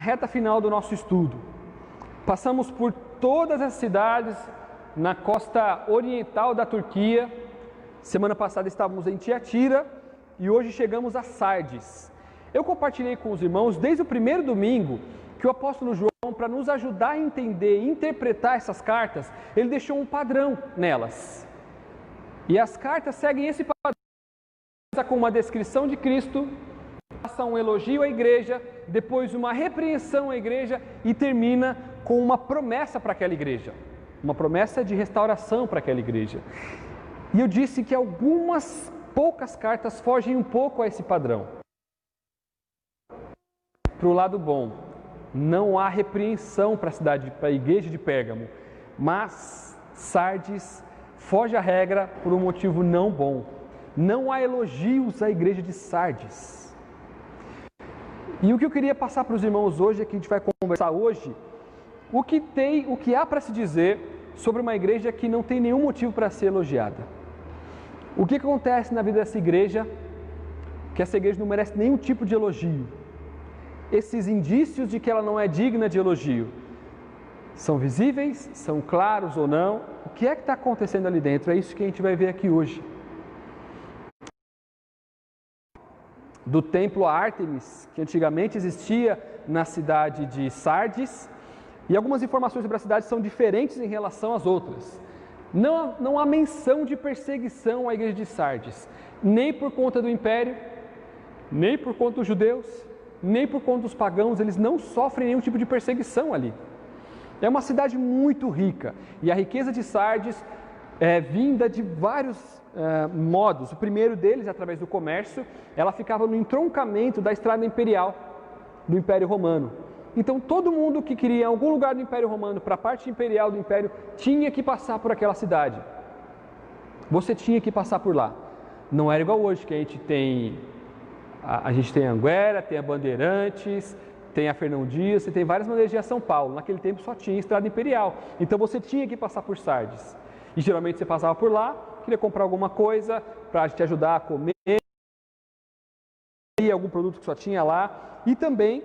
Reta final do nosso estudo. Passamos por todas as cidades na costa oriental da Turquia. Semana passada estávamos em Tiatira e hoje chegamos a Sardes. Eu compartilhei com os irmãos desde o primeiro domingo que o apóstolo João, para nos ajudar a entender e interpretar essas cartas, ele deixou um padrão nelas. E as cartas seguem esse padrão. Começa com uma descrição de Cristo, passa um elogio à igreja, depois uma repreensão à igreja e termina com uma promessa para aquela igreja. Uma promessa de restauração para aquela igreja. E eu disse que algumas poucas cartas fogem um pouco a esse padrão. Para o lado bom, não há repreensão para a igreja de Pérgamo, mas Sardes foge à regra por um motivo não bom. Não há elogios à igreja de Sardes. E o que eu queria passar para os irmãos hoje, é que a gente vai conversar hoje, o que há para se dizer sobre uma igreja que não tem nenhum motivo para ser elogiada. O que acontece na vida dessa igreja, que essa igreja não merece nenhum tipo de elogio. Esses indícios de que ela não é digna de elogio são visíveis, são claros ou não? O que é que está acontecendo ali dentro? É isso que a gente vai ver aqui hoje. Do templo a Ártemis, que antigamente existia na cidade de Sardes, e algumas informações sobre a cidade são diferentes em relação às outras. Não há menção de perseguição à igreja de Sardes, nem por conta do império, nem por conta dos judeus, nem por conta dos pagãos. Eles não sofrem nenhum tipo de perseguição ali. É uma cidade muito rica, e a riqueza de Sardes é vinda de vários modos. O primeiro deles, através do comércio. Ela ficava no entroncamento da estrada imperial do Império Romano. Então todo mundo que queria ir em algum lugar do Império Romano, para a parte imperial do Império, tinha que passar por aquela cidade. Você tinha que passar por lá. Não era igual hoje, que a gente tem a Anguera, tem a Bandeirantes, tem a Fernão Dias, e tem várias maneiras de ir a São Paulo. Naquele tempo só tinha estrada imperial. Então você tinha que passar por Sardes. E geralmente você passava por lá, queria comprar alguma coisa para te ajudar a comer, algum produto que só tinha lá. E também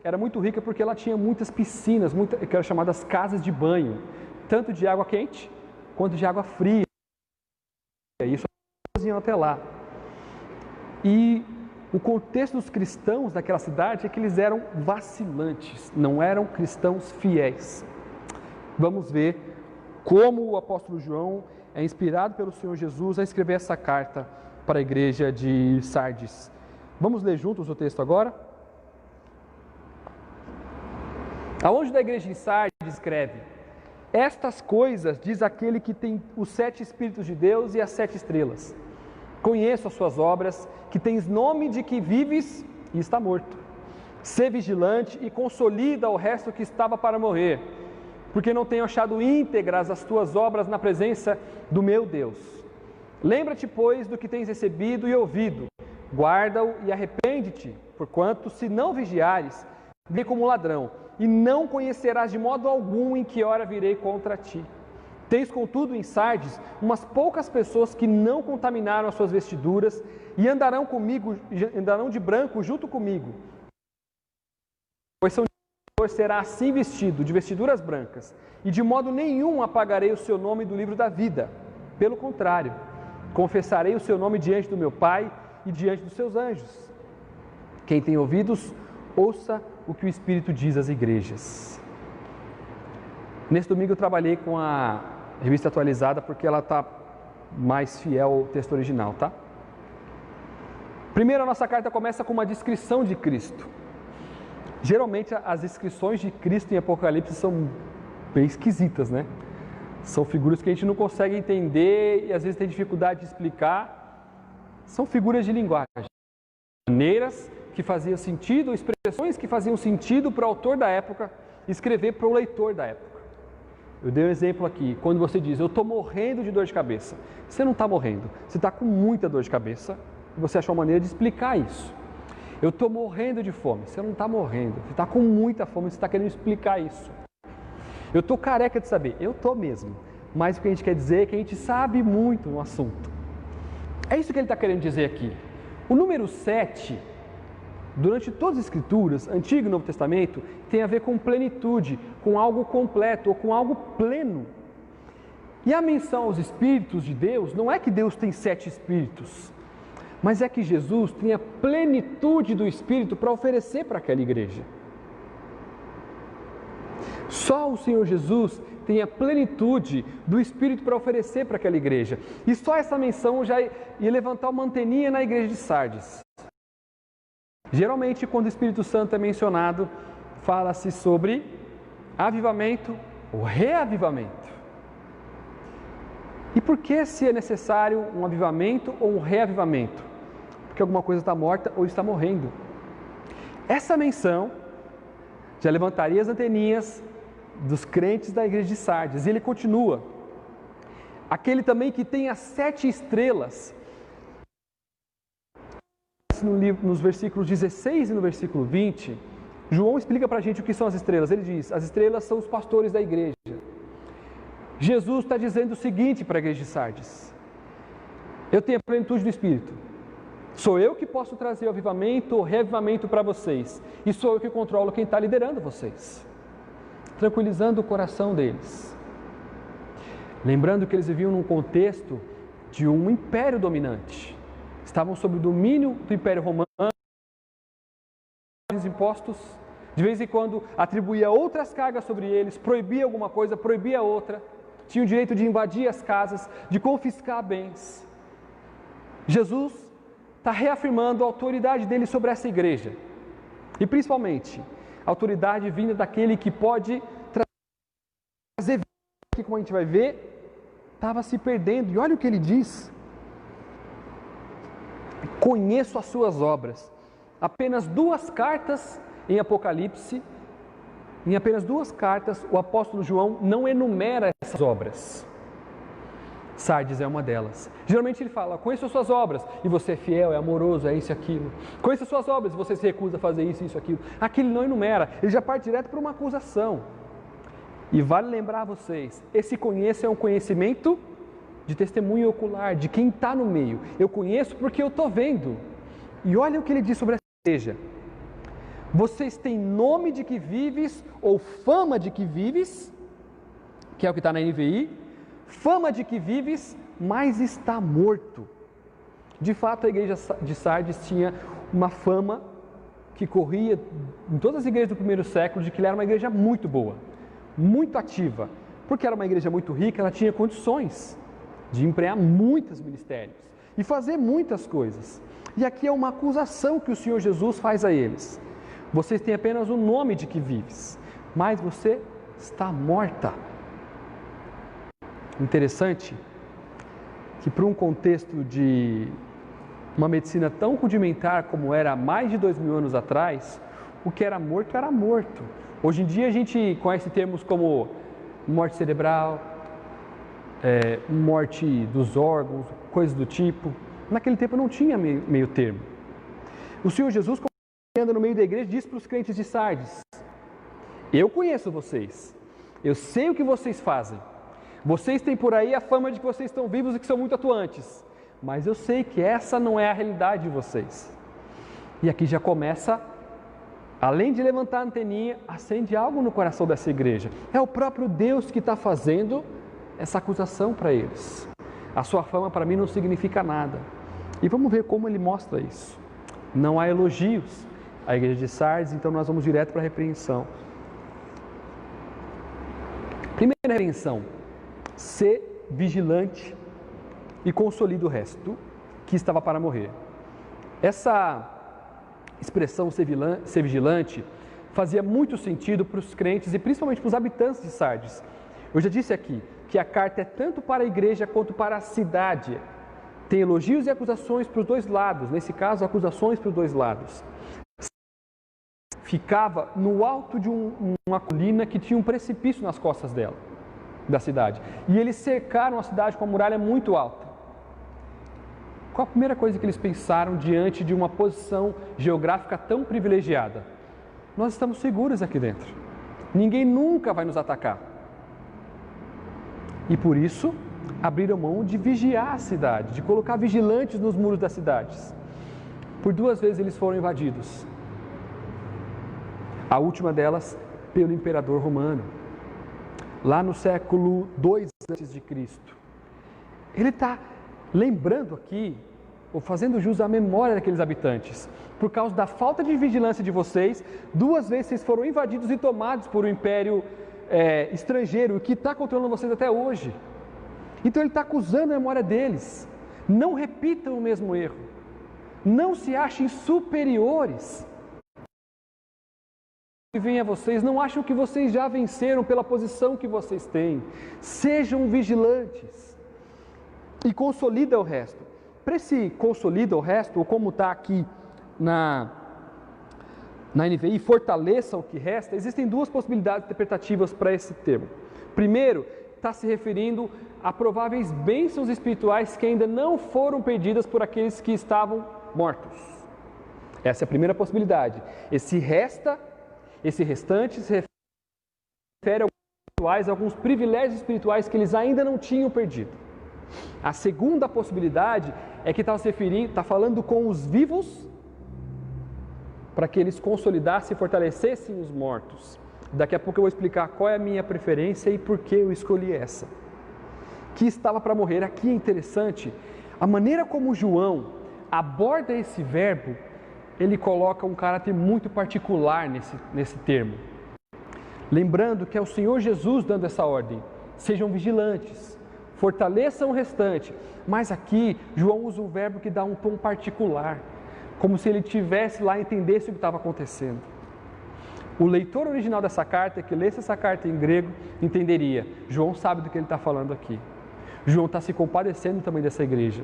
era muito rica porque ela tinha muitas piscinas, que eram chamadas casas de banho, tanto de água quente quanto de água fria. E isso iam até lá. E o contexto dos cristãos daquela cidade é que eles eram vacilantes, não eram cristãos fiéis. Vamos ver como o apóstolo João é inspirado pelo Senhor Jesus a escrever essa carta para a igreja de Sardes. Vamos ler juntos o texto agora? Ao anjo da igreja em Sardes escreve: estas coisas diz aquele que tem os 7 Espíritos de Deus e as 7 estrelas. Conheço as suas obras, que tens nome de que vives e está morto. Sê vigilante e consolida o resto que estava para morrer, porque não tenho achado íntegras as tuas obras na presença do meu Deus. Lembra-te, pois, do que tens recebido e ouvido, guarda-o e arrepende-te, porquanto, se não vigiares, vem como ladrão, e não conhecerás de modo algum em que hora virei contra ti. Tens, contudo, em Sardes, umas poucas pessoas que não contaminaram as suas vestiduras e andarão de branco junto comigo. Pois São Senhor será assim vestido, de vestiduras brancas, e de modo nenhum apagarei o seu nome do livro da vida. Pelo contrário, confessarei o seu nome diante do meu Pai e diante dos seus anjos. Quem tem ouvidos, ouça o que o Espírito diz às igrejas. Nesse domingo eu trabalhei com a revista atualizada porque ela está mais fiel ao texto original, tá? Primeiro, a nossa carta começa com uma descrição de Cristo. Geralmente as descrições de Cristo em Apocalipse são bem esquisitas, né? São figuras que a gente não consegue entender e às vezes tem dificuldade de explicar. São figuras de linguagem, maneiras que faziam sentido, expressões que faziam sentido para o autor da época escrever para o leitor da época. Eu dei um exemplo aqui, quando você diz, eu estou morrendo de dor de cabeça. Você não está morrendo, você está com muita dor de cabeça e você achou uma maneira de explicar isso. Eu estou morrendo de fome, você não está morrendo, você está com muita fome, você está querendo explicar isso. Eu estou careca de saber, eu estou mesmo, mas o que a gente quer dizer é que a gente sabe muito no assunto. É isso que ele está querendo dizer aqui. O número 7 durante todas as Escrituras, Antigo e Novo Testamento, tem a ver com plenitude, com algo completo ou com algo pleno. E a menção aos Espíritos de Deus não é que Deus tem 7 Espíritos, mas é que Jesus tem a plenitude do Espírito para oferecer para aquela igreja. Só o Senhor Jesus tem a plenitude do Espírito para oferecer para aquela igreja. E só essa menção já ia levantar uma anteninha na igreja de Sardes. Geralmente, quando o Espírito Santo é mencionado, fala-se sobre avivamento ou reavivamento. E por que se é necessário um avivamento ou um reavivamento? Porque alguma coisa está morta ou está morrendo. Essa menção já levantaria as anteninhas dos crentes da igreja de Sardes. E ele continua. Aquele também que tem as 7 estrelas. Nos versículos 16 e no versículo 20, João explica para a gente o que são as estrelas. Ele diz, as estrelas são os pastores da igreja. Jesus está dizendo o seguinte para a igreja de Sardes: eu tenho a plenitude do Espírito. Sou eu que posso trazer o avivamento ou reavivamento para vocês. E sou eu que controlo quem está liderando vocês. Tranquilizando o coração deles. Lembrando que eles viviam num contexto de um império dominante. Estavam sob o domínio do Império Romano. Os impostos, de vez em quando atribuía outras cargas sobre eles, proibia alguma coisa, proibia outra. Tinha o direito de invadir as casas, de confiscar bens. Jesus está reafirmando a autoridade dele sobre essa igreja. E principalmente, a autoridade vinda daquele que pode trazer vida, que como a gente vai ver, estava se perdendo. E olha o que ele diz. Conheço as suas obras. Apenas 2 cartas em Apocalipse, em apenas 2 cartas, o apóstolo João não enumera essas obras. Sardes é uma delas. Geralmente ele fala, conheço as suas obras, e você é fiel, é amoroso, é isso e aquilo. Conheço as suas obras, e você se recusa a fazer isso, isso, aquilo. Aqui ele não enumera, ele já parte direto para uma acusação. E vale lembrar a vocês, esse conheço é um conhecimento de testemunho ocular, de quem está no meio. Eu conheço porque eu estou vendo. E olha o que ele diz sobre essa igreja. Vocês têm nome de que vives, ou fama de que vives, que é o que está na NVI, fama de que vives, mas está morto. De fato, a igreja de Sardes tinha uma fama que corria em todas as igrejas do primeiro século, de que ela era uma igreja muito boa, muito ativa. Porque era uma igreja muito rica, ela tinha condições de empregar muitos ministérios e fazer muitas coisas. E aqui é uma acusação que o Senhor Jesus faz a eles. Vocês têm apenas o nome de que vives, mas você está morta. Interessante que para um contexto de uma medicina tão rudimentar como era há mais de 2000 anos atrás, o que era morto era morto. Hoje em dia a gente conhece termos como morte cerebral, morte dos órgãos, coisas do tipo. Naquele tempo não tinha meio termo. O Senhor Jesus, como anda no meio da igreja, diz para os crentes de Sardes: eu conheço vocês, eu sei o que vocês fazem. Vocês têm por aí a fama de que vocês estão vivos e que são muito atuantes, mas eu sei que essa não é a realidade de vocês. E aqui já começa, além de levantar a anteninha, acende algo no coração dessa igreja. É o próprio Deus que está fazendo essa acusação para eles. A sua fama para mim não significa nada. E vamos ver como ele mostra isso. Não há elogios à igreja de Sardes, então nós vamos direto para a repreensão. Primeira repreensão: ser vigilante e consolida o resto que estava para morrer. Essa expressão ser vigilante fazia muito sentido para os crentes e principalmente para os habitantes de Sardes. Eu já disse aqui que a carta é tanto para a igreja quanto para a cidade. Tem elogios e acusações para os dois lados. Nesse caso, acusações para os dois lados. Ficava no alto de uma colina que tinha um precipício nas costas dela, da cidade. E eles cercaram a cidade com uma muralha muito alta. Qual a primeira coisa que eles pensaram diante de uma posição geográfica tão privilegiada? Nós estamos seguros aqui dentro. Ninguém nunca vai nos atacar. E por isso, abriram mão de vigiar a cidade, de colocar vigilantes nos muros das cidades. Por 2 vezes eles foram invadidos. A última delas, pelo imperador romano. Lá no século II a.C. Ele está lembrando aqui, ou fazendo jus à memória daqueles habitantes. Por causa da falta de vigilância de vocês, 2 vezes vocês foram invadidos e tomados por um império estrangeiro, que está controlando vocês até hoje. Então ele está acusando a memória deles. Não repitam o mesmo erro. Não se achem superiores. Que vem a vocês, não acham que vocês já venceram pela posição que vocês têm. Sejam vigilantes. E consolida o resto. Para esse consolida o resto, ou como está aqui na NVI, fortaleça o que resta, existem 2 possibilidades interpretativas para esse termo. Primeiro, está se referindo a prováveis bênçãos espirituais que ainda não foram perdidas por aqueles que estavam mortos. Essa é a primeira possibilidade. Esse restante se refere a alguns privilégios espirituais que eles ainda não tinham perdido. A segunda possibilidade é que está falando com os vivos para que eles consolidassem e fortalecessem os mortos. Daqui a pouco eu vou explicar qual é a minha preferência e por que eu escolhi essa. Que estava para morrer. Aqui é interessante, a maneira como João aborda esse verbo, ele coloca um caráter muito particular nesse termo. Lembrando que é o Senhor Jesus dando essa ordem. Sejam vigilantes, fortaleçam o restante. Mas aqui, João usa um verbo que dá um tom particular, como se ele tivesse lá e entendesse o que estava acontecendo. O leitor original dessa carta, que lesse essa carta em grego, entenderia. João sabe do que ele está falando aqui. João está se compadecendo também dessa igreja.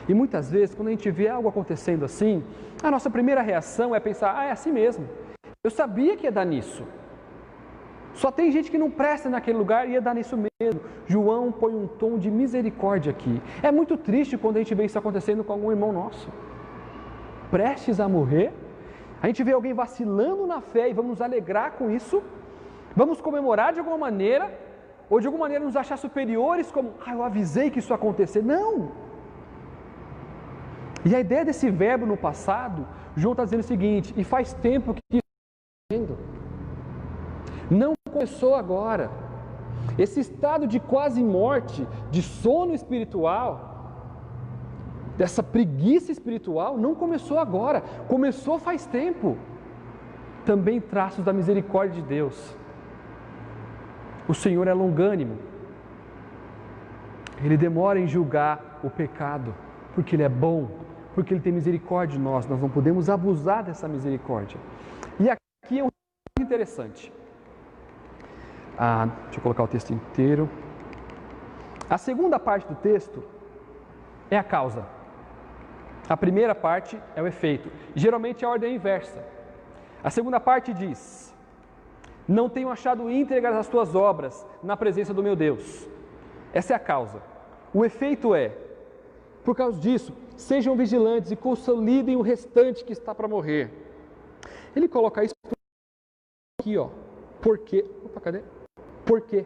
E muitas vezes, quando a gente vê algo acontecendo assim, a nossa primeira reação é pensar, é assim mesmo. Eu sabia que ia dar nisso. Só tem gente que não presta naquele lugar e ia dar nisso mesmo. João põe um tom de misericórdia aqui. É muito triste quando a gente vê isso acontecendo com algum irmão nosso. Prestes a morrer, a gente vê alguém vacilando na fé e vamos nos alegrar com isso, vamos comemorar de alguma maneira, ou de alguma maneira nos achar superiores, como, eu avisei que isso ia acontecer. Não! E a ideia desse verbo no passado, João está dizendo o seguinte, e faz tempo que isso está acontecendo. Não começou agora. Esse estado de quase morte, de sono espiritual, dessa preguiça espiritual, não começou agora, começou faz tempo. Também traços da misericórdia de Deus. O Senhor é longânimo. Ele demora em julgar o pecado, porque Ele é bom, porque Ele tem misericórdia de nós não podemos abusar dessa misericórdia. E aqui é um interessante. Deixa eu colocar o texto inteiro. A segunda parte do texto é a causa. A primeira parte é o efeito. Geralmente a ordem é inversa. A segunda parte diz: não tenho achado íntegras as tuas obras na presença do meu Deus. Essa é a causa. O efeito é, por causa disso, sejam vigilantes e consolidem o restante que está para morrer. Ele coloca isso aqui, Por quê? Cadê? Por quê?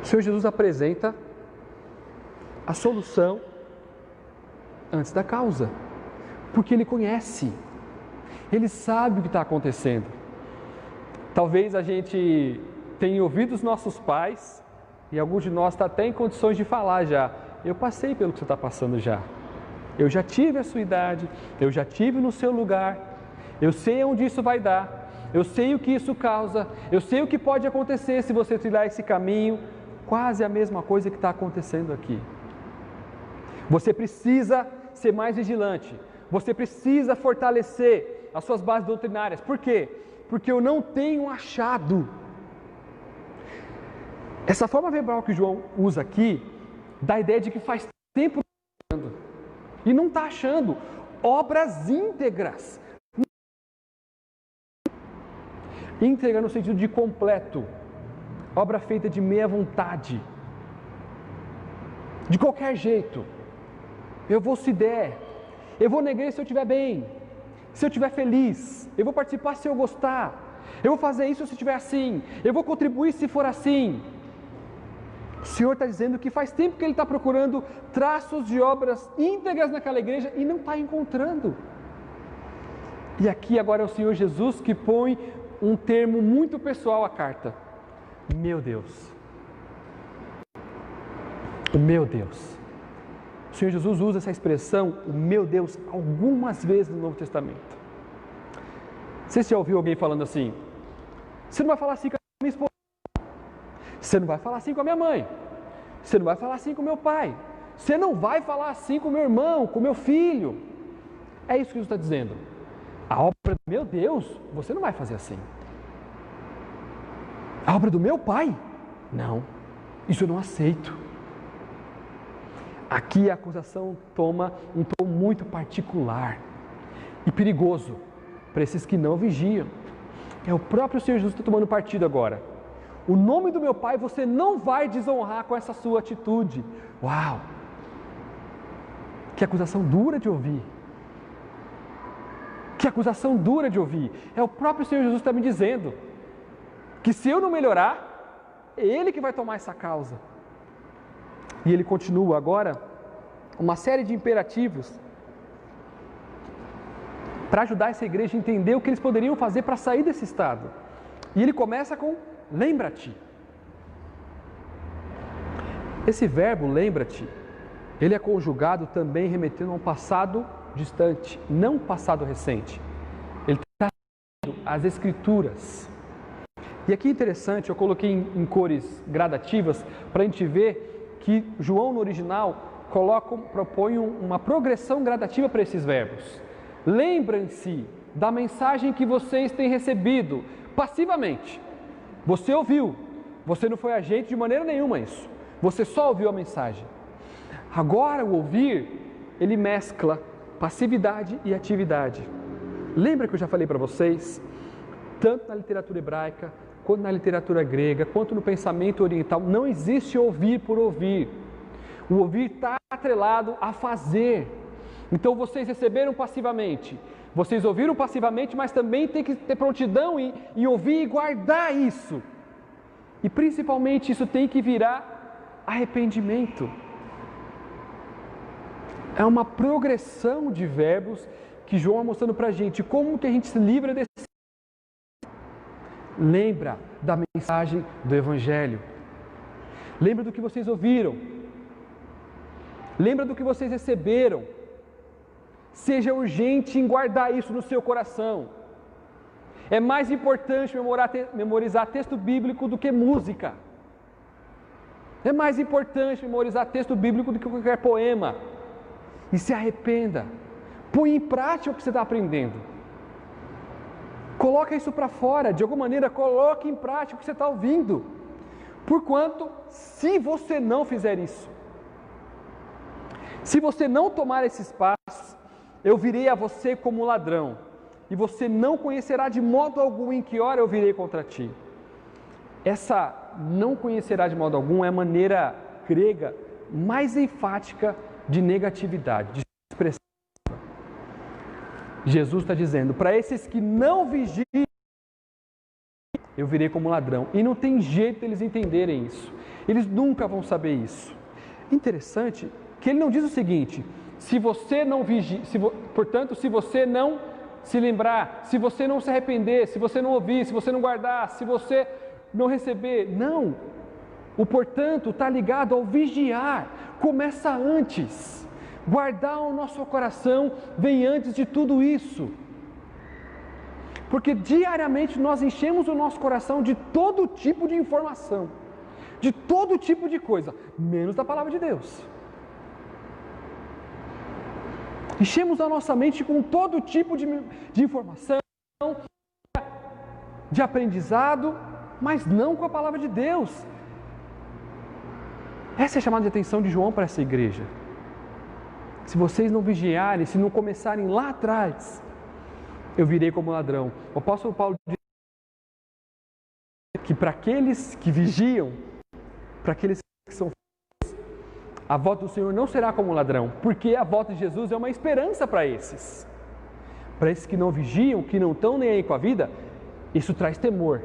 O Senhor Jesus apresenta a solução antes da causa, porque Ele conhece, Ele sabe o que está acontecendo. Talvez a gente tenha ouvido os nossos pais, e alguns de nós está até em condições de falar já, eu passei pelo que você está passando já, eu já tive a sua idade, eu já tive no seu lugar, eu sei onde isso vai dar, eu sei o que isso causa, eu sei o que pode acontecer se você trilhar esse caminho. Quase a mesma coisa que está acontecendo aqui. Você precisa ser mais vigilante, você precisa fortalecer as suas bases doutrinárias. Por quê? Porque eu não tenho achado. Essa forma verbal que João usa aqui, dá a ideia de que faz tempo que está achando, e não está achando obras íntegras. Íntegra no sentido de completo, obra feita de meia vontade, de qualquer jeito. Eu vou se der, eu vou na igreja se eu estiver bem, se eu estiver feliz, eu vou participar se eu gostar, eu vou fazer isso se estiver assim, eu vou contribuir se for assim. O Senhor está dizendo que faz tempo que Ele está procurando traços de obras íntegras naquela igreja e não está encontrando. E aqui agora é o Senhor Jesus que põe um termo muito pessoal à carta. Meu Deus. O meu Deus. O Senhor Jesus usa essa expressão, o meu Deus, algumas vezes no Novo Testamento. Você já ouviu alguém falando assim? Você não vai falar assim com a minha esposa. Você não vai falar assim com a minha mãe. Você não vai falar assim com o meu pai. Você não vai falar assim com o meu irmão, com o meu filho. É isso que Jesus está dizendo. A obra do meu Deus, você não vai fazer assim. A obra do meu pai? Não. Isso eu não aceito. Aqui a acusação toma um tom muito particular e perigoso para esses que não vigiam. É o próprio Senhor Jesus que está tomando partido agora. O nome do meu pai você não vai desonrar com essa sua atitude. Uau! Que acusação dura de ouvir. Que acusação dura de ouvir. É o próprio Senhor Jesus que está me dizendo que se eu não melhorar, é Ele que vai tomar essa causa. E Ele continua agora uma série de imperativos para ajudar essa igreja a entender o que eles poderiam fazer para sair desse estado. E Ele começa com lembra-te. Esse verbo lembra-te, ele é conjugado também remetendo a um passado distante, não um passado recente. Ele está as Escrituras. E aqui é interessante, eu coloquei em cores gradativas para a gente ver que João no original propõe uma progressão gradativa para esses verbos. Lembrem-se da mensagem que vocês têm recebido passivamente. Você ouviu, você não foi agente de maneira nenhuma isso. Você só ouviu a mensagem. Agora o ouvir, ele mescla passividade e atividade. Lembra que eu já falei para vocês, tanto na literatura hebraica, quanto na literatura grega, quanto no pensamento oriental, não existe ouvir por ouvir. O ouvir está atrelado a fazer. Então vocês receberam passivamente, vocês ouviram passivamente, mas também tem que ter prontidão em ouvir e guardar isso. E principalmente isso tem que virar arrependimento. É uma progressão de verbos que João está mostrando para a gente. Como que a gente se livra desse... Lembra da mensagem do Evangelho. Lembra do que vocês ouviram. Lembra do que vocês receberam. Seja urgente em guardar isso no seu coração. É mais importante memorizar texto bíblico do que música. É mais importante memorizar texto bíblico do que qualquer poema. E se arrependa. Põe em prática o que você está aprendendo. Coloca isso para fora. De alguma maneira, coloque em prática o que você está ouvindo. Porquanto, se você não fizer isso, se você não tomar esses passos, eu virei a você como ladrão, e você não conhecerá de modo algum em que hora eu virei contra ti. Essa não conhecerá de modo algum é a maneira grega mais enfática de negatividade, de expressão. Jesus está dizendo, para esses que não vigiam, eu virei como ladrão. E não tem jeito deles entenderem isso. Eles nunca vão saber isso. Interessante que ele não diz o seguinte, se você não vigiar, portanto, se você não se lembrar, se você não se arrepender, se você não ouvir, se você não guardar, se você não receber. Não. O portanto está ligado ao vigiar. Começa antes. Guardar o nosso coração vem antes de tudo isso. Porque diariamente nós enchemos o nosso coração de todo tipo de informação, de todo tipo de coisa, menos da palavra de Deus. Enchemos a nossa mente com todo tipo de informação, de aprendizado, mas não com a palavra de Deus. Essa é a chamada de atenção de João para essa igreja. Se vocês não vigiarem, se não começarem lá atrás, eu virei como ladrão. O apóstolo Paulo diz que para aqueles que vigiam, para aqueles que são fiéis, a volta do Senhor não será como ladrão, porque a volta de Jesus é uma esperança para esses. Para esses que não vigiam, que não estão nem aí com a vida, isso traz temor.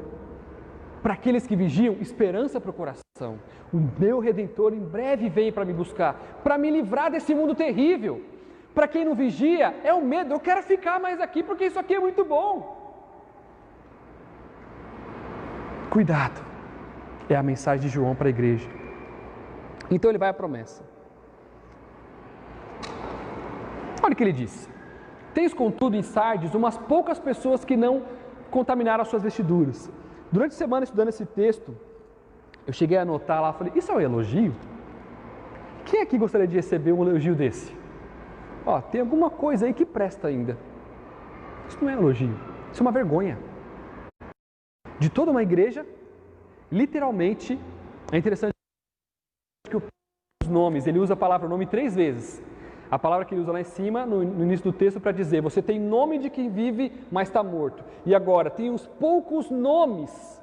Para aqueles que vigiam, esperança para o coração. O meu Redentor em breve vem para me buscar, para me livrar desse mundo terrível, Para quem não vigia, é o medo. Eu quero ficar mais aqui porque isso aqui é muito bom. Cuidado. É a mensagem de João para a igreja. Então ele vai à promessa. Olha o que ele diz. Tens, contudo, em Sardes umas poucas pessoas que não contaminaram as suas vestiduras. Durante a semana, estudando esse texto, eu cheguei a anotar lá, falei, isso é um elogio? Quem aqui gostaria de receber um elogio desse? Ó, tem alguma coisa aí que presta ainda. Isso não é elogio, isso é uma vergonha. De toda uma igreja, literalmente, é interessante que os nomes, ele usa a palavra nome 3 vezes. A palavra que ele usa lá em cima, no início do texto, para dizer, você tem nome de quem vive, mas está morto. E agora, tem uns poucos nomes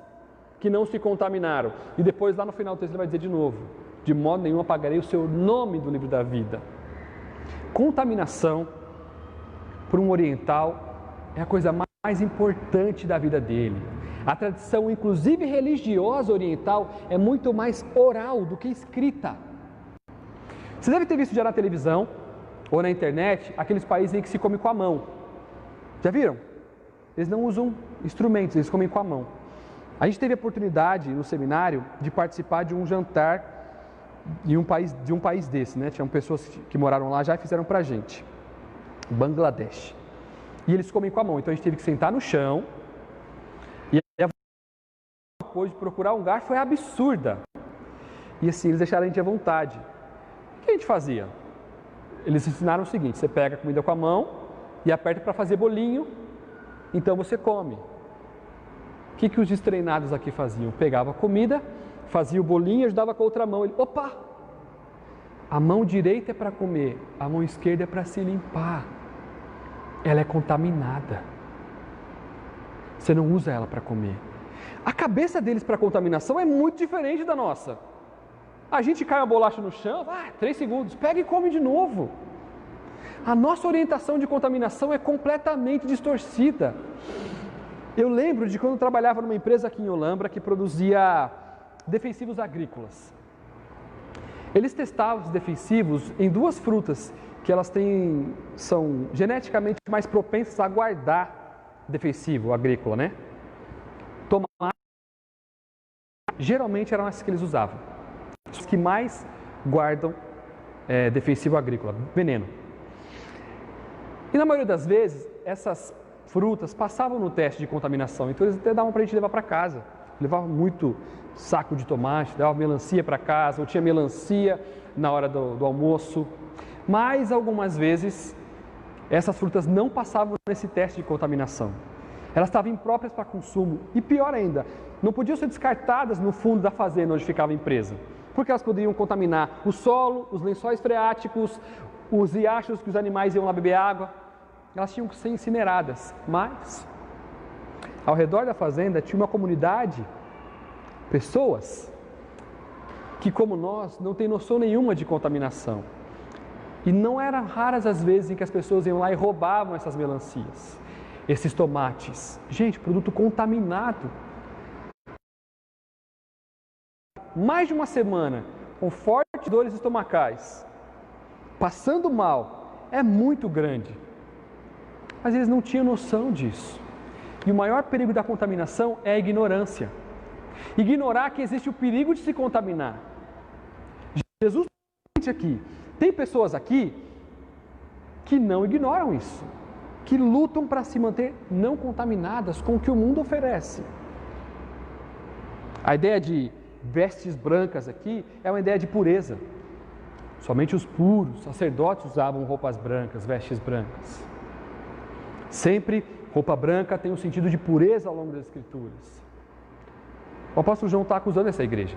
que não se contaminaram. E depois, lá no final do texto, ele vai dizer de novo, de modo nenhum apagarei o seu nome do livro da vida. Contaminação, para um oriental, é a coisa mais importante da vida dele. A tradição, inclusive religiosa oriental, é muito mais oral do que escrita. Você deve ter visto já na televisão ou na internet aqueles países em que se come com a mão. Já viram? Eles não usam instrumentos, eles comem com a mão. A gente teve a oportunidade no seminário de participar de um jantar de um país desse, né? Tinham pessoas que moraram lá já e fizeram pra gente. Bangladesh. E eles comem com a mão, então a gente teve que sentar no chão. E a depois de procurar um garfo foi absurda. E assim, eles deixaram a gente à vontade. O que a gente fazia? Eles ensinaram o seguinte, você pega a comida com a mão e aperta para fazer bolinho, então você come. O que os destreinados aqui faziam? Pegava a comida, fazia o bolinho e ajudava com a outra mão. Ele, opa! A mão direita é para comer, a mão esquerda é para se limpar. Ela é contaminada. Você não usa ela para comer. A cabeça deles para contaminação é muito diferente da nossa. A gente cai uma bolacha no chão, 3 segundos, pega e come de novo. A nossa orientação de contaminação é completamente distorcida. Eu lembro de quando eu trabalhava numa empresa aqui em Olambra que produzia defensivos agrícolas. Eles testavam os defensivos em 2 frutas que elas são geneticamente mais propensas a guardar defensivo agrícola, né? Tomate, geralmente eram essas que eles usavam. Os que mais guardam defensivo agrícola, veneno. E na maioria das vezes, essas frutas passavam no teste de contaminação, então eles até davam para a gente levar para casa. Levavam muito saco de tomate, levavam melancia para casa, ou tinha melancia na hora do almoço. Mas algumas vezes, essas frutas não passavam nesse teste de contaminação. Elas estavam impróprias para consumo e pior ainda, não podiam ser descartadas no fundo da fazenda onde ficava a empresa. Porque elas poderiam contaminar o solo, os lençóis freáticos, os riachos que os animais iam lá beber água. Elas tinham que ser incineradas. Mas, ao redor da fazenda tinha uma comunidade, pessoas, que como nós, não tem noção nenhuma de contaminação. E não eram raras as vezes em que as pessoas iam lá e roubavam essas melancias, esses tomates. Gente, produto contaminado. Mais de uma semana, com fortes dores estomacais, passando mal, é muito grande. Mas eles não tinham noção disso. E o maior perigo da contaminação é a ignorância. Ignorar que existe o perigo de se contaminar. Jesus aqui, tem pessoas aqui que não ignoram isso, que lutam para se manter não contaminadas com o que o mundo oferece. A ideia de vestes brancas aqui é uma ideia de pureza. Somente os puros, sacerdotes usavam roupas brancas, vestes brancas. Sempre roupa branca tem um sentido de pureza ao longo das Escrituras. O apóstolo João está acusando essa igreja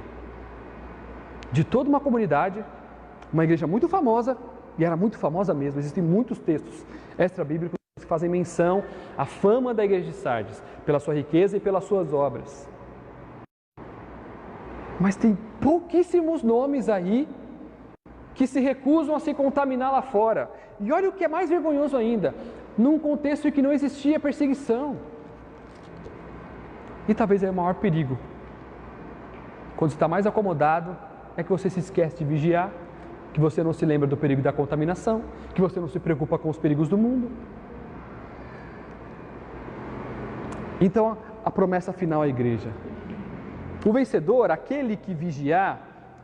de toda uma comunidade, uma igreja muito famosa, e era muito famosa mesmo, existem muitos textos extra-bíblicos que fazem menção à fama da igreja de Sardes, pela sua riqueza e pelas suas obras. Mas tem pouquíssimos nomes aí que se recusam a se contaminar lá fora. E olha o que é mais vergonhoso ainda, num contexto em que não existia perseguição. E talvez é o maior perigo. Quando você está mais acomodado, é que você se esquece de vigiar que você não se lembra do perigo da contaminação, que você não se preocupa com os perigos do mundo. Então, a promessa final à igreja. O vencedor, aquele que vigiar,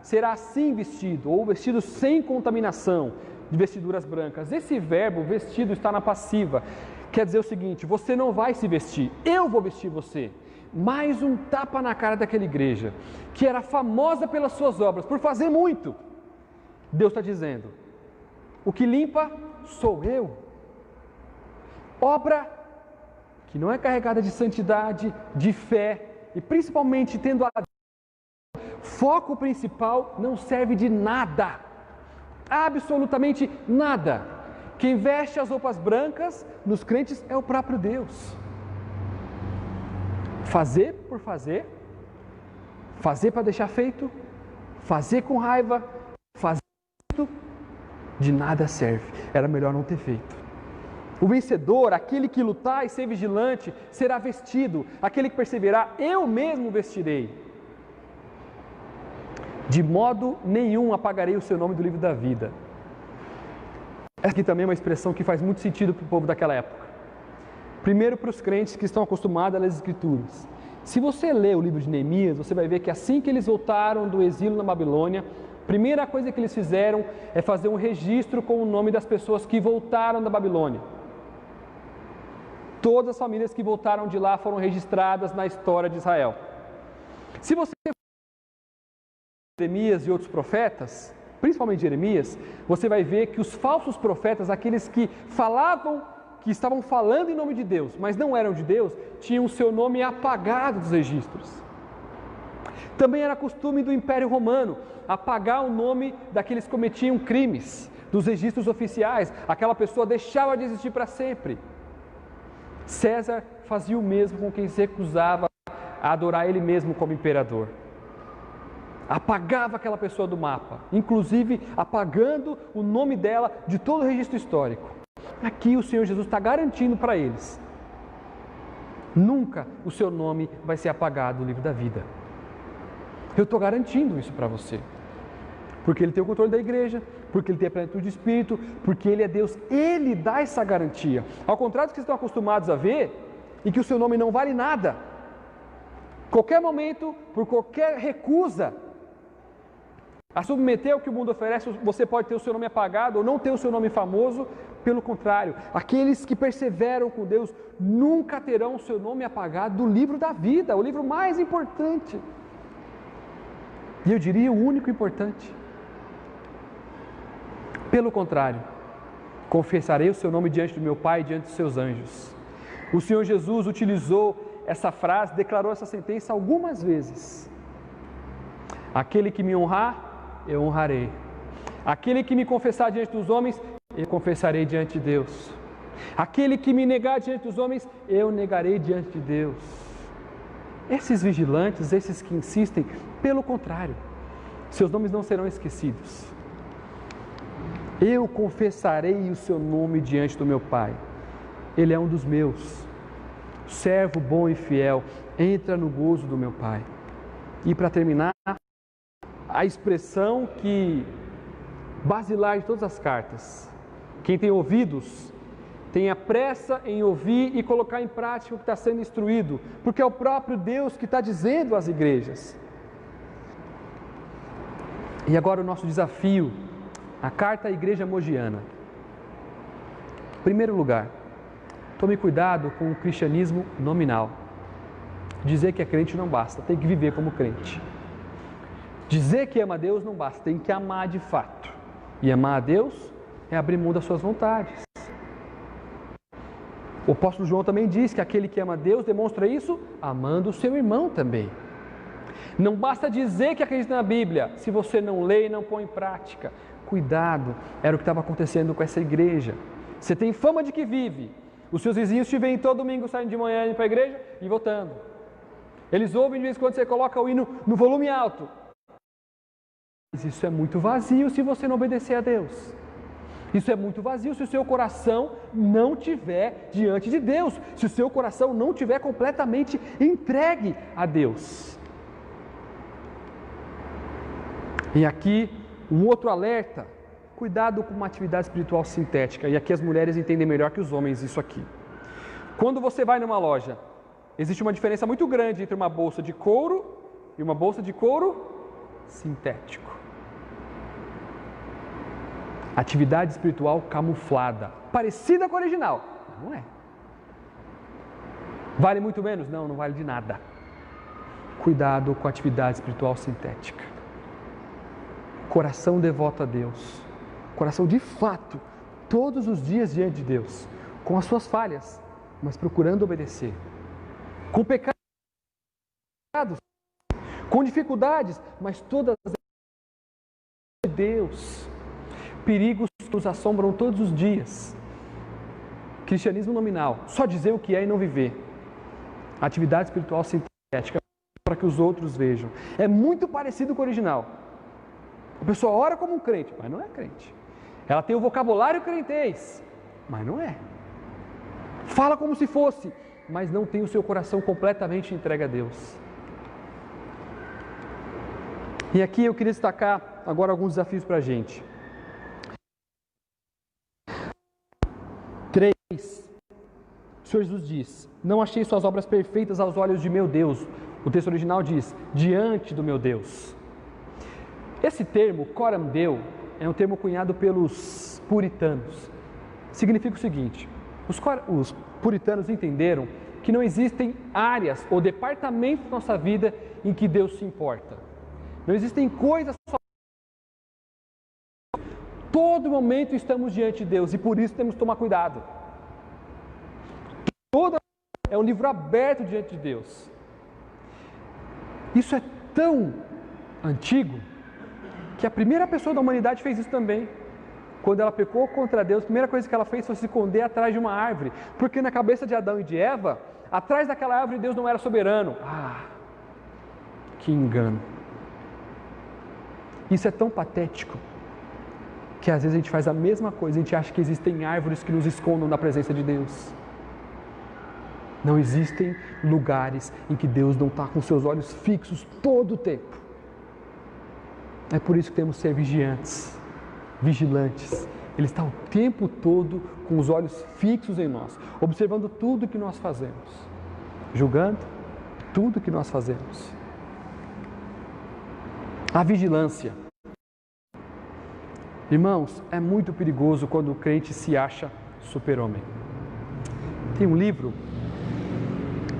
será assim vestido, ou vestido sem contaminação, de vestiduras brancas. Esse verbo, vestido, está na passiva. Quer dizer o seguinte, você não vai se vestir, eu vou vestir você. Mais um tapa na cara daquela igreja, que era famosa pelas suas obras, por fazer muito. Deus está dizendo, o que limpa sou eu. Obra que não é carregada de santidade, de fé, e principalmente tendo a foco principal, não serve de nada, absolutamente nada. Quem veste as roupas brancas nos crentes é o próprio Deus. Fazer por fazer, fazer para deixar feito, fazer com raiva, fazer de nada serve, era melhor não ter feito. O vencedor, aquele que lutar e ser vigilante, será vestido. Aquele que perseverar, eu mesmo vestirei. De modo nenhum apagarei o seu nome do livro da vida. Essa aqui também é uma expressão que faz muito sentido para o povo daquela época. Primeiro, para os crentes que estão acostumados a ler as Escrituras. Se você ler o livro de Neemias, você vai ver que assim que eles voltaram do exílio na Babilônia, a primeira coisa que eles fizeram é fazer um registro com o nome das pessoas que voltaram da Babilônia. Todas as famílias que voltaram de lá foram registradas na história de Israel. Se você Jeremias e outros profetas, principalmente Jeremias, você vai ver que os falsos profetas, aqueles que falavam, que estavam falando em nome de Deus, mas não eram de Deus, tinham o seu nome apagado dos registros. Também era costume do Império Romano apagar o nome daqueles que cometiam crimes dos registros oficiais. Aquela pessoa deixava de existir para sempre. César fazia o mesmo com quem se recusava a adorar ele mesmo como imperador. Apagava aquela pessoa do mapa, inclusive apagando o nome dela de todo o registro histórico. Aqui o Senhor Jesus está garantindo para eles: nunca o seu nome vai ser apagado do livro da vida. Eu estou garantindo isso para você, porque Ele tem o controle da igreja, porque Ele tem a plenitude de Espírito, porque Ele é Deus, Ele dá essa garantia. Ao contrário do que estão acostumados a ver, em que o seu nome não vale nada. Qualquer momento, por qualquer recusa a submeter ao que o mundo oferece, você pode ter o seu nome apagado ou não ter o seu nome famoso. Pelo contrário, aqueles que perseveram com Deus nunca terão o seu nome apagado do livro da vida, o livro mais importante. E eu diria o único importante. Pelo contrário, confessarei o seu nome diante do meu Pai e diante dos seus anjos. O Senhor Jesus utilizou essa frase, declarou essa sentença algumas vezes. Aquele que me honrar, eu honrarei. Aquele que me confessar diante dos homens, eu confessarei diante de Deus. Aquele que me negar diante dos homens, eu negarei diante de Deus. Esses vigilantes, esses que insistem, pelo contrário, seus nomes não serão esquecidos. Eu confessarei o seu nome diante do meu Pai. Ele é um dos meus. Servo bom e fiel, entra no gozo do meu Pai. E para terminar, a expressão que basilar de todas as cartas. Quem tem ouvidos, tenha pressa em ouvir e colocar em prática o que está sendo instruído, porque é o próprio Deus que está dizendo às igrejas. E agora o nosso desafio, a carta à igreja mogiana. Em primeiro lugar, tome cuidado com o cristianismo nominal. Dizer que é crente não basta, tem que viver como crente. Dizer que ama a Deus não basta, tem que amar de fato. E amar a Deus é abrir mão das suas vontades. O apóstolo João também diz que aquele que ama a Deus demonstra isso amando o seu irmão também. Não basta dizer que acredita na Bíblia, se você não lê e não põe em prática. Cuidado, era o que estava acontecendo com essa igreja. Você tem fama de que vive. Os seus vizinhos te veem todo domingo saindo de manhã indo para a igreja e voltando. Eles ouvem de vez em quando você coloca o hino no volume alto. Mas isso é muito vazio se você não obedecer a Deus. Isso é muito vazio se o seu coração não estiver diante de Deus, se o seu coração não estiver completamente entregue a Deus. E aqui um outro alerta Cuidado com uma atividade espiritual sintética. E aqui as mulheres entendem melhor que os homens isso aqui. Quando você vai numa loja, existe uma diferença muito grande entre uma bolsa de couro e uma bolsa de couro sintético. Atividade espiritual camuflada, parecida com a original, mas não é. Vale muito menos? Não, não vale de nada. Cuidado com a atividade espiritual sintética. Coração devoto a Deus. Coração de fato, todos os dias diante de Deus, com as suas falhas, mas procurando obedecer. Com pecados, com dificuldades, mas todas de Deus. Perigos que nos assombram todos os dias. Cristianismo nominal, só dizer o que é e não viver. Atividade espiritual sintética, para que os outros vejam. É muito parecido com o original. A pessoa ora como um crente, mas não é crente. Ela tem o vocabulário crentez, mas não é. Fala como se fosse, mas não tem o seu coração completamente entregue a Deus. E aqui eu queria destacar agora alguns desafios para a gente. 3. O Senhor Jesus diz: não achei suas obras perfeitas aos olhos de meu Deus. O texto original diz: diante do meu Deus. Esse termo, coram Deo, é um termo cunhado pelos puritanos. Significa o seguinte: os puritanos entenderam que não existem áreas ou departamentos da nossa vida em que Deus se importa. Não existem coisas só. Todo momento estamos diante de Deus e por isso temos que tomar cuidado. Todo é um livro aberto diante de Deus. Isso é tão antigo que a primeira pessoa da humanidade fez isso também. Quando ela pecou contra Deus, a primeira coisa que ela fez foi se esconder atrás de uma árvore. Porque na cabeça de Adão e de Eva, atrás daquela árvore Deus não era soberano. Ah, que engano. Isso é tão patético que às vezes a gente faz a mesma coisa, a gente acha que existem árvores que nos escondam da presença de Deus. Não existem lugares em que Deus não está com seus olhos fixos todo o tempo. É por isso que temos que ser vigilantes. Ele está o tempo todo com os olhos fixos em nós, observando tudo que nós fazemos, julgando tudo que nós fazemos. A vigilância. Irmãos, é muito perigoso quando o crente se acha super-homem. Tem um livro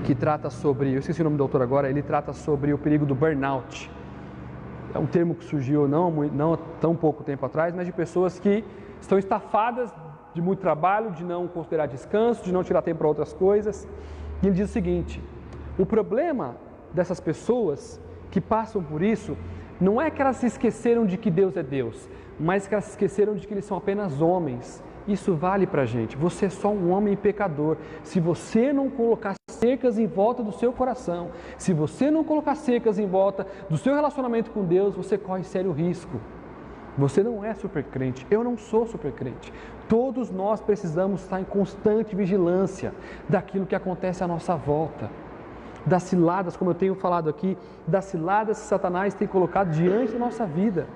que trata sobre, eu esqueci o nome do autor agora, ele trata sobre o perigo do burnout. É um termo que surgiu não há tão pouco tempo atrás, mas de pessoas que estão estafadas de muito trabalho, de não considerar descanso, de não tirar tempo para outras coisas. E ele diz o seguinte: o problema dessas pessoas que passam por isso não é que elas se esqueceram de que Deus é Deus, mas que elas se esqueceram de que eles são apenas homens. Isso vale para a gente. Você é só um homem pecador. Se você não colocar cercas em volta do seu coração, se você não colocar cercas em volta do seu relacionamento com Deus, você corre sério risco. Você não é super crente. Eu não sou super crente. Todos nós precisamos estar em constante vigilância daquilo que acontece à nossa volta. Das ciladas, como eu tenho falado aqui, das ciladas que Satanás tem colocado diante da nossa vida.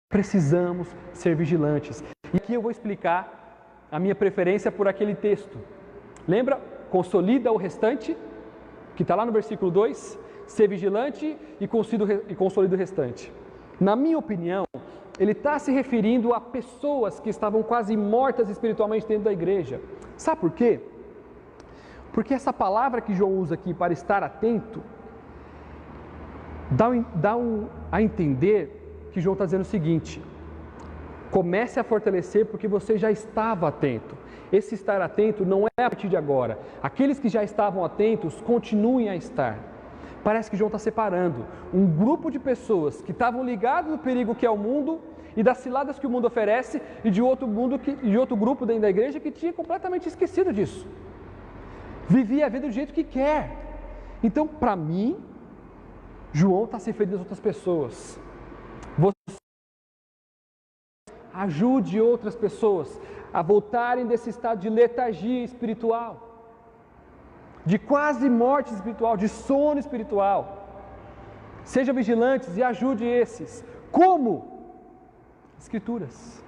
Precisamos ser vigilantes. E aqui eu vou explicar a minha preferência por aquele texto. Lembra? Consolida o restante, que está lá no versículo 2, ser vigilante e consolida o restante. Na minha opinião, ele está se referindo a pessoas que estavam quase mortas espiritualmente dentro da igreja. Sabe por quê? Porque essa palavra que João usa aqui para estar atento, dá a entender que João está dizendo o seguinte: comece a fortalecer porque você já estava atento. Esse estar atento não é a partir de agora. Aqueles que já estavam atentos, continuem a estar. Parece que João está separando um grupo de pessoas que estavam ligados no perigo que é o mundo e das ciladas que o mundo oferece, e de outro grupo dentro da igreja que tinha completamente esquecido disso. Vivia a vida do jeito que quer. Então, para mim, João está se referindo às outras pessoas. Você ajude outras pessoas a voltarem desse estado de letargia espiritual, de quase morte espiritual, de sono espiritual. Seja vigilantes e ajude esses. Como? Escrituras.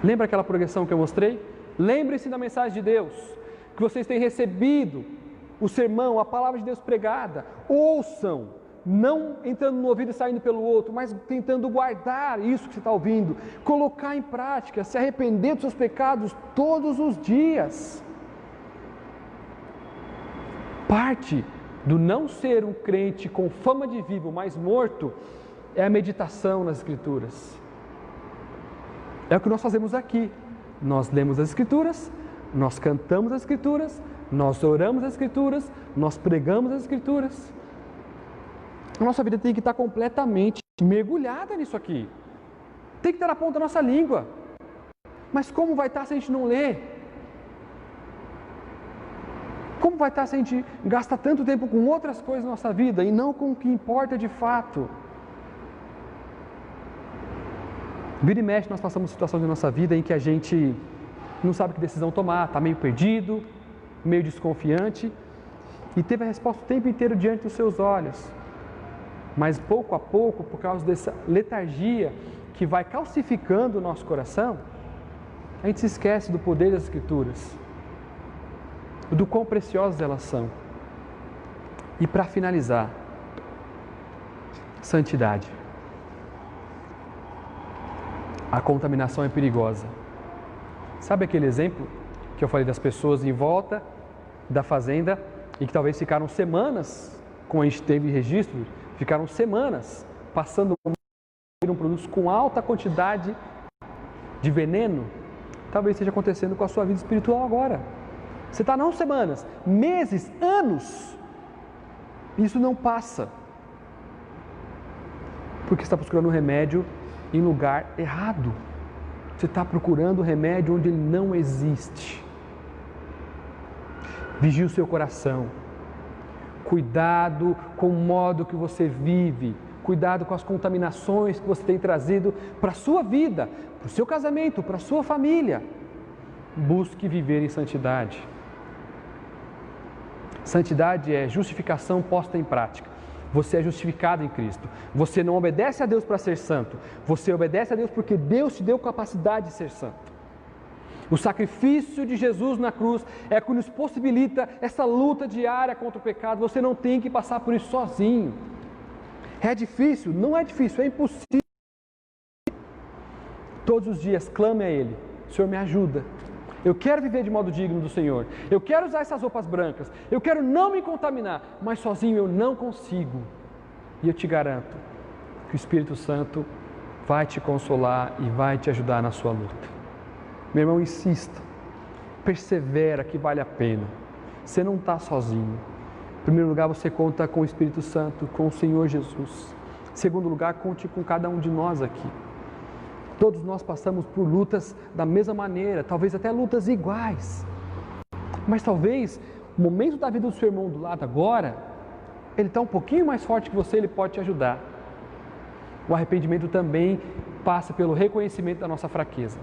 Lembra aquela progressão que eu mostrei? Lembre-se da mensagem de Deus, que vocês têm recebido o sermão, a palavra de Deus pregada. Ouçam, não entrando no ouvido e saindo pelo outro, mas tentando guardar isso que você está ouvindo, colocar em prática, se arrepender dos seus pecados todos os dias. Parte do não ser um crente com fama de vivo, mas morto, é a meditação nas Escrituras. É o que nós fazemos aqui. Nós lemos as Escrituras, nós cantamos as Escrituras, nós oramos as Escrituras, nós pregamos as Escrituras. A nossa vida tem que estar completamente mergulhada nisso aqui. Tem que estar na ponta da nossa língua. Mas como vai estar se a gente não lê? Como vai estar se a gente gasta tanto tempo com outras coisas na nossa vida e não com o que importa de fato? Vira e mexe, nós passamos situações na nossa vida em que a gente não sabe que decisão tomar, está meio perdido, meio desconfiante e teve a resposta o tempo inteiro diante dos seus olhos. Mas pouco a pouco, por causa dessa letargia que vai calcificando o nosso coração, a gente se esquece do poder das Escrituras, do quão preciosas elas são. E para finalizar, santidade. A contaminação é perigosa. Sabe aquele exemplo que eu falei das pessoas em volta da fazenda e que talvez ficaram semanas, como a gente teve registro, ficaram semanas passando produtos com alta quantidade de veneno? Talvez esteja acontecendo com a sua vida espiritual agora. Você está não semanas, meses, anos. Isso não passa. Porque você está procurando um remédio em lugar errado. Você está procurando remédio onde ele não existe. Vigie o seu coração. Cuidado com o modo que você vive. Cuidado com as contaminações que você tem trazido para a sua vida, para o seu casamento, para a sua família. Busque viver em santidade. Santidade é justificação posta em prática. Você é justificado em Cristo. Você não obedece a Deus para ser santo. Você obedece a Deus porque Deus te deu capacidade de ser santo. O sacrifício de Jesus na cruz é que nos possibilita essa luta diária contra o pecado. Você não tem que passar por isso sozinho. É difícil? Não é difícil, é impossível. Todos os dias clame a Ele. Senhor, me ajuda. Eu quero viver de modo digno do Senhor. Eu quero usar essas roupas brancas. Eu quero não me contaminar, mas sozinho eu não consigo. E eu te garanto que o Espírito Santo vai te consolar e vai te ajudar na sua luta. Meu irmão, insista. Persevera que vale a pena. Você não está sozinho. Em primeiro lugar, você conta com o Espírito Santo, com o Senhor Jesus. Em segundo lugar, conte com cada um de nós aqui. Todos nós passamos por lutas da mesma maneira, talvez até lutas iguais. Mas talvez o momento da vida do seu irmão do lado agora, ele está um pouquinho mais forte que você, ele pode te ajudar. O arrependimento também passa pelo reconhecimento da nossa fraqueza.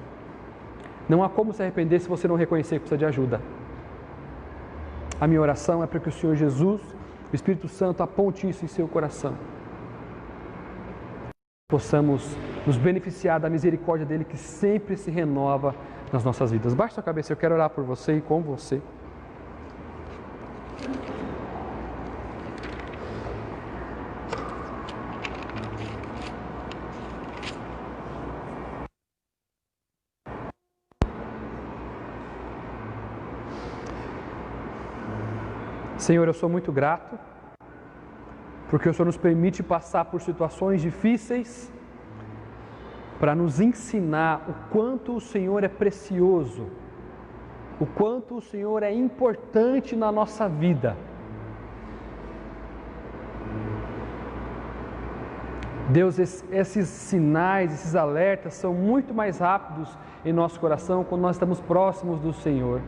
Não há como se arrepender se você não reconhecer que precisa de ajuda. A minha oração é para que o Senhor Jesus, o Espírito Santo, aponte isso em seu coração. Possamos nos beneficiar da misericórdia dele que sempre se renova nas nossas vidas. Baixe sua cabeça, eu quero orar por você e com você. Senhor, eu sou muito grato porque o Senhor nos permite passar por situações difíceis para nos ensinar o quanto o Senhor é precioso, o quanto o Senhor é importante na nossa vida. Deus, esses sinais, esses alertas são muito mais rápidos em nosso coração quando nós estamos próximos do Senhor.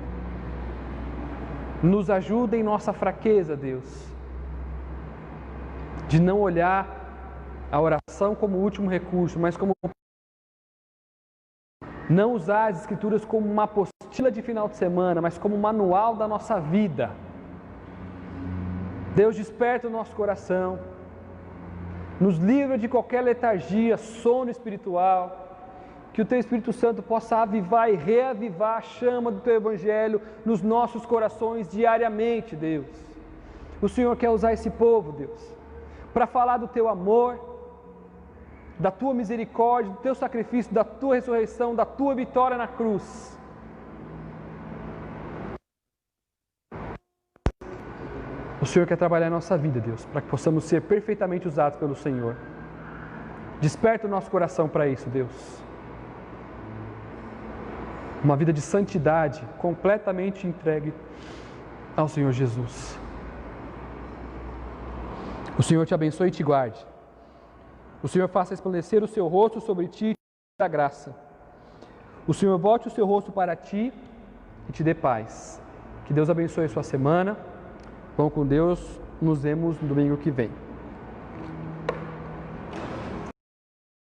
Nos ajuda em nossa fraqueza, Deus, de não olhar a oração como último recurso, mas como não usar as Escrituras como uma apostila de final de semana, mas como um manual da nossa vida. Deus, desperta o nosso coração nos livra de qualquer letargia, sono espiritual, que o Teu Espírito Santo possa avivar e reavivar a chama do Teu Evangelho nos nossos corações diariamente, Deus. O Senhor quer usar esse povo, Deus, para falar do Teu amor, da Tua misericórdia, do Teu sacrifício, da Tua ressurreição, da Tua vitória na cruz. O Senhor quer trabalhar em nossa vida, Deus, para que possamos ser perfeitamente usados pelo Senhor. Desperta o nosso coração para isso, Deus. Uma vida de santidade, completamente entregue ao Senhor Jesus. O Senhor te abençoe e te guarde. O Senhor faça resplandecer o seu rosto sobre ti e te dê graça. O Senhor volte o seu rosto para ti e te dê paz. Que Deus abençoe a sua semana. Vão com Deus. Nos vemos no domingo que vem.